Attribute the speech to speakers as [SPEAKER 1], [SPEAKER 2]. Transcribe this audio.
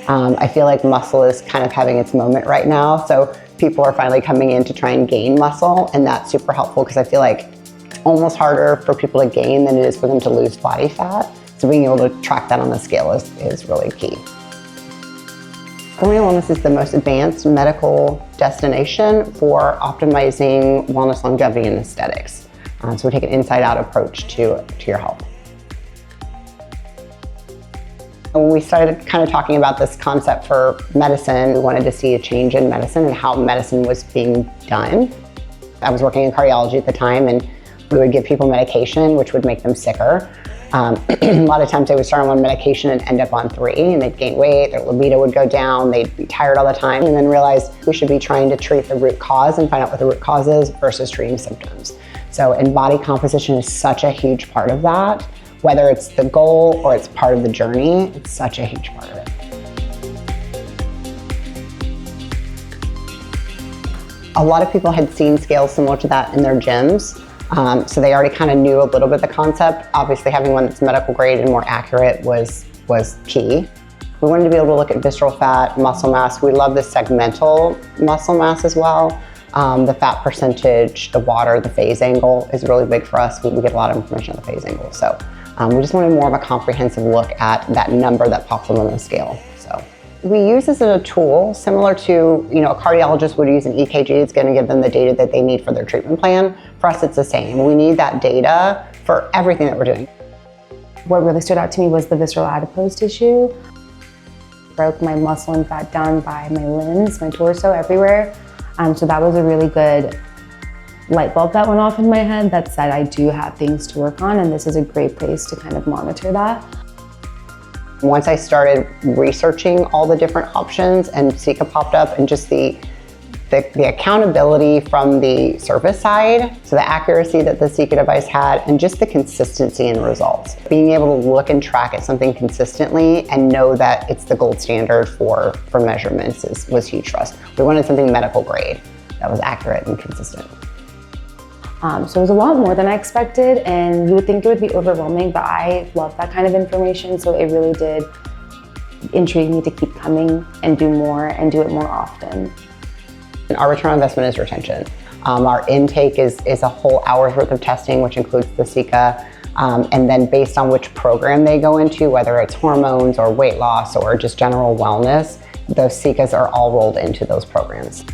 [SPEAKER 1] I feel like muscle is kind of having its moment right now. So people are finally coming in to try and gain muscle, and that's super helpful because I feel like it's almost harder for people to gain than it is for them to lose body fat. So being able to track that on the scale is really key. Culinary Wellness is the most advanced medical destination for optimizing wellness, longevity, and aesthetics. So we take an inside-out approach to your health. When we started kind of talking about this concept for medicine, we wanted to see a change in medicine and how medicine was being done. I was working in cardiology at the time, and we would give people medication, which would make them sicker. A lot of times they would start on one medication and end up on 3, and they'd gain weight, their libido would go down, they'd be tired all the time, and then realize we should be trying to treat the root cause and find out what the root cause is versus treating symptoms. So, and body composition is such a huge part of that. Whether it's the goal or it's part of the journey, it's such a huge part of it. A lot of people had seen scales similar to that in their gyms. So they already kind of knew a little bit of the concept. Obviously having one that's medical grade and more accurate was key. We wanted to be able to look at visceral fat, muscle mass. We love the segmental muscle mass as well. The fat percentage, the water, the phase angle is really big for us. We get a lot of information on the phase angle. So we just wanted more of a comprehensive look at that number that pops up on the scale. So we use this as a tool similar to, a cardiologist would use an EKG. It's going to give them the data that they need for their treatment plan. For us, it's the same. We need that data for everything that we're doing.
[SPEAKER 2] What really stood out to me was the visceral adipose tissue. Broke my muscle and fat down by my limbs, my torso, everywhere. So that was a really good light bulb that went off in my head that said I do have things to work on, and this is a great place to kind of monitor that.
[SPEAKER 1] Once I started researching all the different options and seca popped up, and just the accountability from the service side, so the accuracy that the seca device had, and just the consistency in results. Being able to look and track at something consistently and know that it's the gold standard for measurements was huge for us. We wanted something medical grade that was accurate and consistent.
[SPEAKER 2] So it was a lot more than I expected, and you would think it would be overwhelming, but I love that kind of information, so it really did intrigue me to keep coming and do more and do it more often.
[SPEAKER 1] And our return on investment is retention. Our intake is a whole hour's worth of testing, which includes the seca, and then based on which program they go into, whether it's hormones or weight loss or just general wellness, those secas are all rolled into those programs.